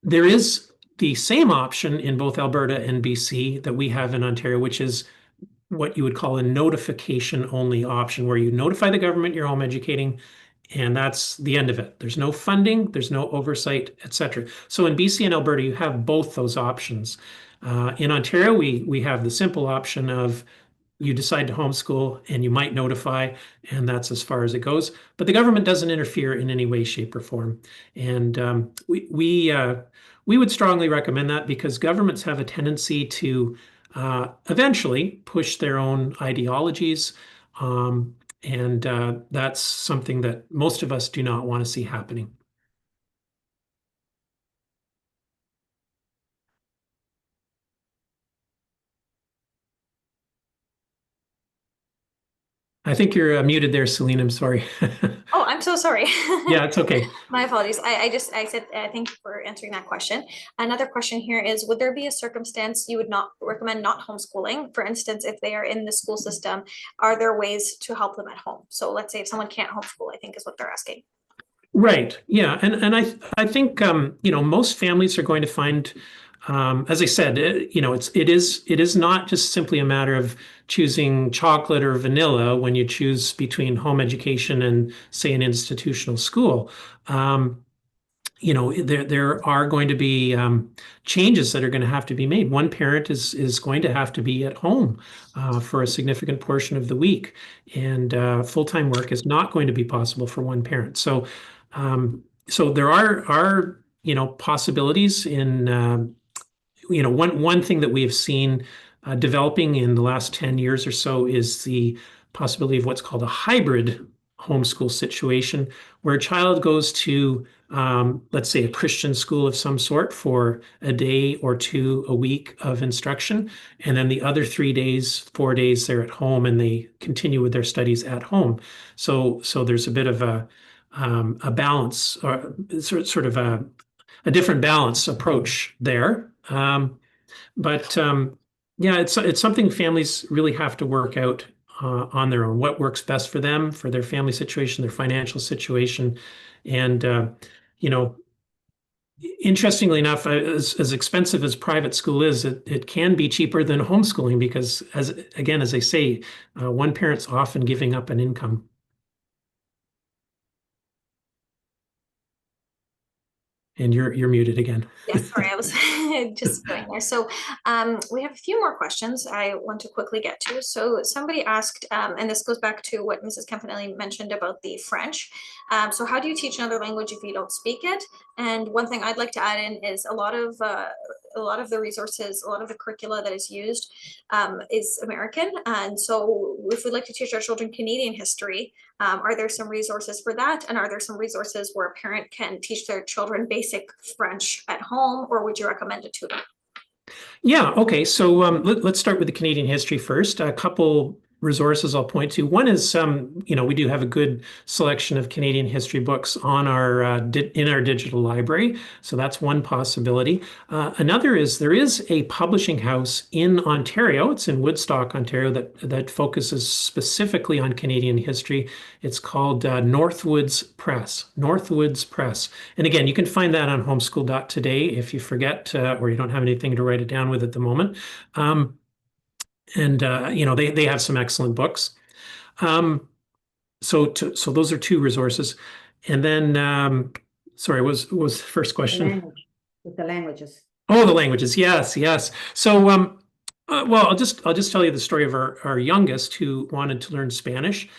There is the same option in both Alberta and BC that we have in Ontario, which is what you would call a notification only option, where you notify the government you're home educating, and that's the end of it. There's no funding, there's no oversight, etc. So in BC and Alberta, you have both those options. In Ontario, we have the simple option of you decide to homeschool and you might notify, and that's as far as it goes. But the government doesn't interfere in any way, shape, or form. And we would strongly recommend that, because governments have a tendency to eventually push their own ideologies. And that's something that most of us do not want to see happening. I think you're muted there, Celine. I'm sorry. Oh, I'm so sorry. Yeah, it's okay. My apologies. I said, thank you for answering that question. Another question here is, would there be a circumstance you would not recommend not homeschooling? For instance, if they are in the school system, are there ways to help them at home? So let's say if someone can't homeschool, I think is what they're asking. Right. Yeah. And I think, most families are going to find, as I said, it is not just simply a matter of choosing chocolate or vanilla when you choose between home education and, say, an institutional school. there are going to be changes that are going to have to be made. One parent is going to have to be at home for a significant portion of the week, and full-time work is not going to be possible for one parent. So there are possibilities in one thing that we have seen developing in the last 10 years or so is the possibility of what's called a hybrid homeschool situation, where a child goes to, let's say, a Christian school of some sort for a day or two a week of instruction, and then the other 3 days, 4 days, they're at home and they continue with their studies at home. So there's a bit of a balance, or sort of a different balance approach there. But yeah, it's something families really have to work out on their own. What works best for them, for their family situation, their financial situation, and you know, interestingly enough, as expensive as private school is, it can be cheaper than homeschooling because, as I say, one parent's often giving up an income. And you're muted again. Yes, sorry, I was just going there. So we have a few more questions I want to quickly get to. So somebody asked, and this goes back to what Mrs. Campanelli mentioned about the French. So how do you teach another language if you don't speak it? And one thing I'd like to add in is a lot of the resources, a lot of the curricula that is used is American. And so if we'd like to teach our children Canadian history, are there some resources for that? And are there some resources where a parent can teach their children basic French at home, or would you recommend a tutor? Yeah, okay. So let's start with the Canadian history first. A couple resources I'll point to. One is, we do have a good selection of Canadian history books on our in our digital library. So that's one possibility. Another is there is a publishing house in Ontario. It's in Woodstock, Ontario, that focuses specifically on Canadian history. It's called Northwoods Press. Northwoods Press. And again, you can find that on homeschool.today if you forget or you don't have anything to write it down with at the moment. And they have some excellent books. So those are two resources. And then sorry, what was the first question? With the languages. Oh, the languages. Yes. So well, I'll just tell you the story of our youngest who wanted to learn Spanish.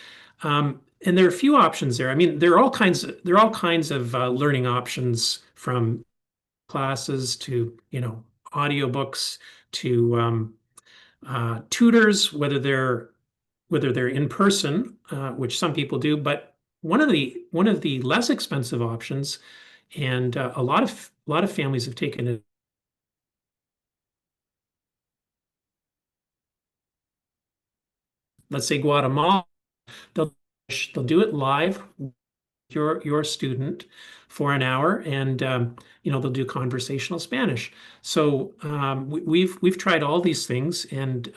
And there are a few options there. I mean, there are all kinds of learning options, from classes to audiobooks to tutors, whether they're in person, which some people do, but one of the less expensive options, and a lot of families have taken it. Let's say Guatemala, they'll do it live with your student for an hour, and they'll do conversational Spanish. So we've tried all these things, and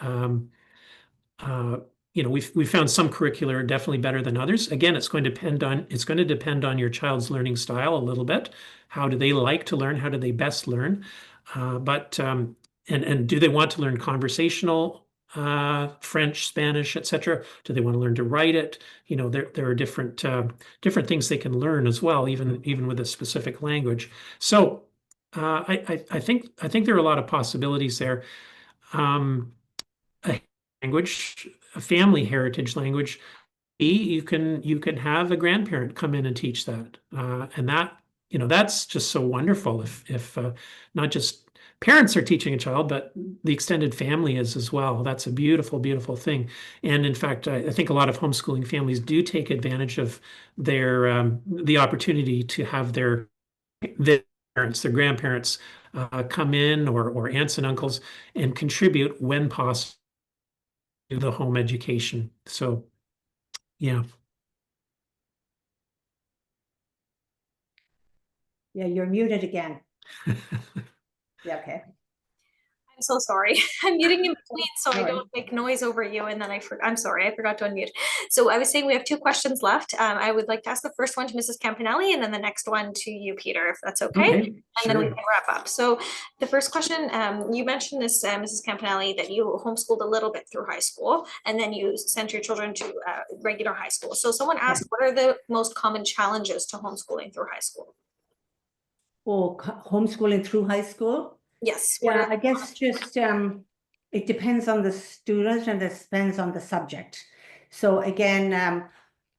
we've found some curricula are definitely better than others. Again, it's going to depend on your child's learning style a little bit. How do they like to learn? How do they best learn? And do they want to learn conversational French, Spanish, etc.? Do they want to learn to write it? There are different things they can learn as well, even with a specific language. So I think there are a lot of possibilities there. A language, a family heritage language. You can have a grandparent come in and teach that, and that's just so wonderful if not just parents are teaching a child, but the extended family is as well. That's a beautiful, beautiful thing. And in fact, I think a lot of homeschooling families do take advantage of the opportunity to have their parents, their grandparents, come in, or aunts and uncles, and contribute when possible to the home education. So, yeah. Yeah, you're muted again. Yeah, okay. I'm so sorry. I'm muting in between so I don't make noise over you, and then I'm sorry, I forgot to unmute. So I was saying we have two questions left. I would like to ask the first one to Mrs. Campanelli, and then the next one to you, Peter, if that's okay. Okay, and then we can wrap up. So the first question, you mentioned this, Mrs. Campanelli, that you homeschooled a little bit through high school, and then you sent your children to regular high school. So someone asked, what are the most common challenges to homeschooling through high school? or homeschooling through high school? Yes. Yeah, I guess just it depends on the student and it depends on the subject. So again,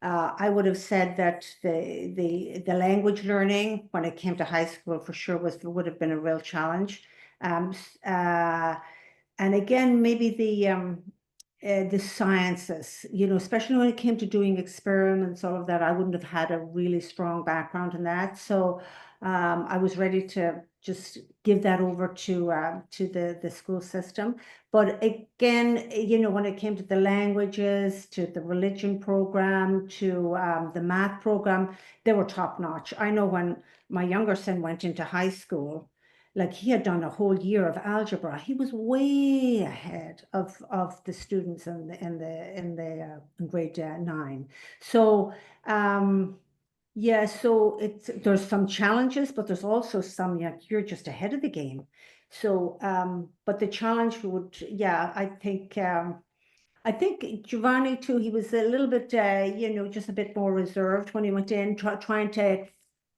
I would have said that the language learning when it came to high school for sure would have been a real challenge. And again, maybe the sciences, especially when it came to doing experiments, all of that, I wouldn't have had a really strong background in that. So I was ready to just give that over to the school system. But again, when it came to the languages, to the religion program, to the math program, they were top notch. I know when my younger son went into high school, like he had done a whole year of algebra. He was way ahead of the students in grade 9. So yeah, so there's some challenges, but there's also some, yeah, you're just ahead of the game. So but the challenge would, yeah, I think Giovanni too, he was a little bit, just a bit more reserved when he went in, trying to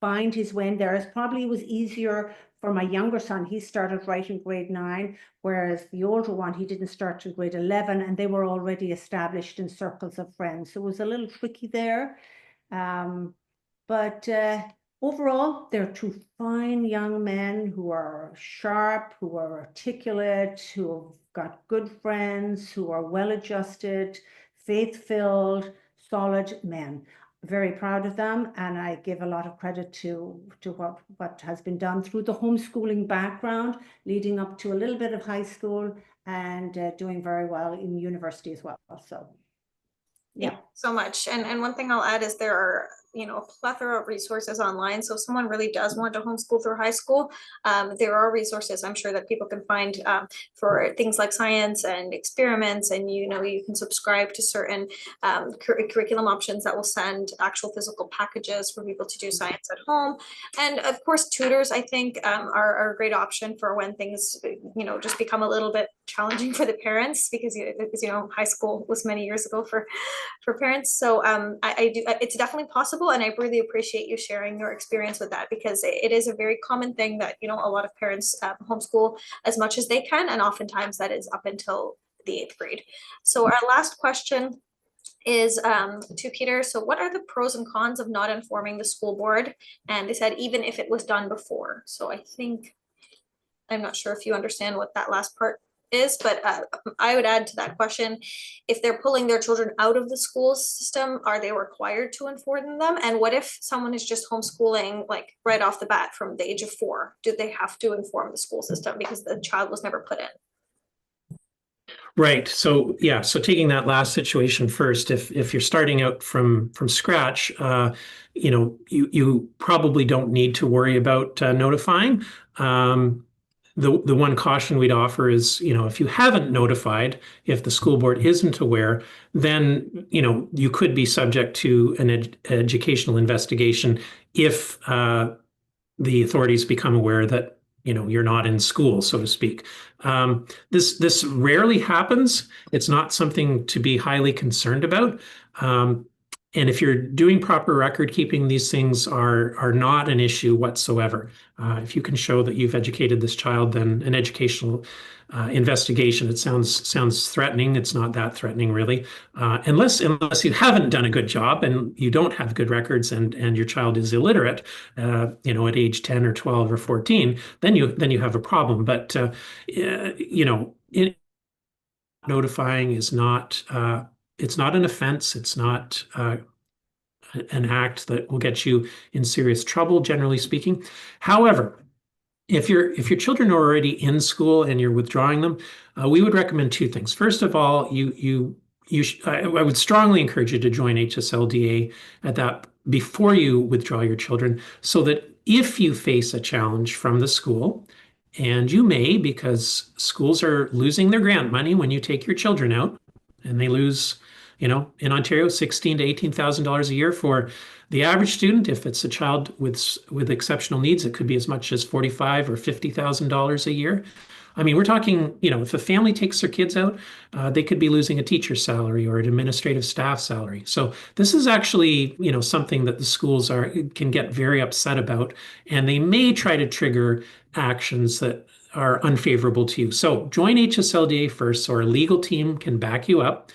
find his way in there. It probably was easier for my younger son. He started right in grade 9, whereas the older one, he didn't start till grade 11, and they were already established in circles of friends. So it was a little tricky there. But overall, they're two fine young men who are sharp, who are articulate, who have got good friends, who are well-adjusted, faith-filled, solid men. Very proud of them, and I give a lot of credit to what has been done through the homeschooling background, leading up to a little bit of high school and doing very well in university as well. So, yeah. Thank you so much. And one thing I'll add is there are, a plethora of resources online. So if someone really does want to homeschool through high school, there are resources I'm sure that people can find for things like science and experiments. And, you can subscribe to certain curriculum options that will send actual physical packages for people to do science at home. And of course, tutors, I think, are a great option for when things, just become a little bit challenging for the parents because high school was many years ago for parents. So I do, it's definitely possible. And I really appreciate you sharing your experience with that because it is a very common thing that, a lot of parents homeschool as much as they can. And oftentimes that is up until the 8th grade. So our last question is to Peter. So what are the pros and cons of not informing the school board? And they said, even if it was done before. So I'm not sure if you understand what that last part is, but I would add to that question, if they're pulling their children out of the school system, are they required to inform them? And what if someone is just homeschooling like right off the bat from the age of 4? Do they have to inform the school system because the child was never put in? Right. So yeah. So taking that last situation first, if you're starting out from scratch, you probably don't need to worry about notifying. The one caution we'd offer is, if you haven't notified, if the school board isn't aware, then, you could be subject to an educational investigation if the authorities become aware that, you're not in school, so to speak. This rarely happens. It's not something to be highly concerned about. And if you're doing proper record keeping, these things are not an issue whatsoever. If you can show that you've educated this child, then an educational investigation, it sounds threatening. It's not that threatening, really, unless you haven't done a good job and you don't have good records and your child is illiterate, at age 10 or 12 or 14, then you have a problem. But notifying is not. It's not an offense. It's not an act that will get you in serious trouble, generally speaking. However, if your children are already in school and you're withdrawing them, we would recommend 2 things. First of all, I would strongly encourage you to join HSLDA at that before you withdraw your children, so that if you face a challenge from the school, and you may, because schools are losing their grant money when you take your children out, and they lose, in Ontario, $16,000 to $18,000 a year for the average student. If it's a child with exceptional needs, it could be as much as $45,000 or $50,000 a year. I mean, we're talking, if a family takes their kids out, they could be losing a teacher's salary or an administrative staff salary. So this is actually, something that the schools can get very upset about, and they may try to trigger actions that are unfavorable to you. So join HSLDA first, so our legal team can back you up.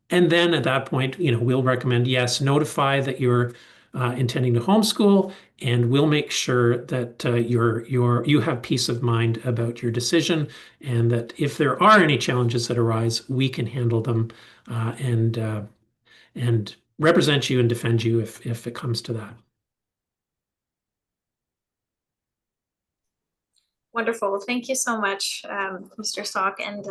And then at that point, we'll recommend, yes, notify that you're intending to homeschool, and we'll make sure that you have peace of mind about your decision, and that if there are any challenges that arise, we can handle them and represent you and defend you if it comes to that. Wonderful. Well, thank you so much, Mr. Stock, and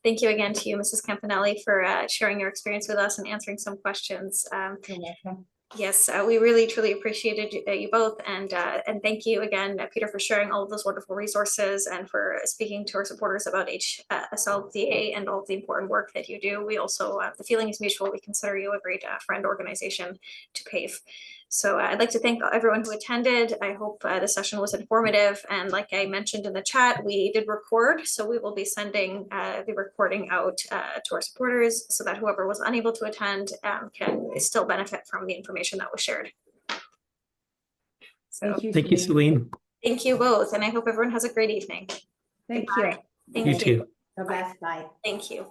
thank you again to you, Mrs. Campanelli, for sharing your experience with us and answering some questions. You're welcome. Yes, we really truly appreciated you both, and thank you again, Peter, for sharing all of those wonderful resources and for speaking to our supporters about HSLDA and all of the important work that you do. We also, the feeling is mutual. We consider you a great friend organization to PAVE. So I'd like to thank everyone who attended. I hope the session was informative. And like I mentioned in the chat, we did record. So we will be sending the recording out to our supporters so that whoever was unable to attend can still benefit from the information that was shared. So, Thank you, Celine. Thank you both. And I hope everyone has a great evening. Thank you. Thank You you. too. The best. Bye. Thank you.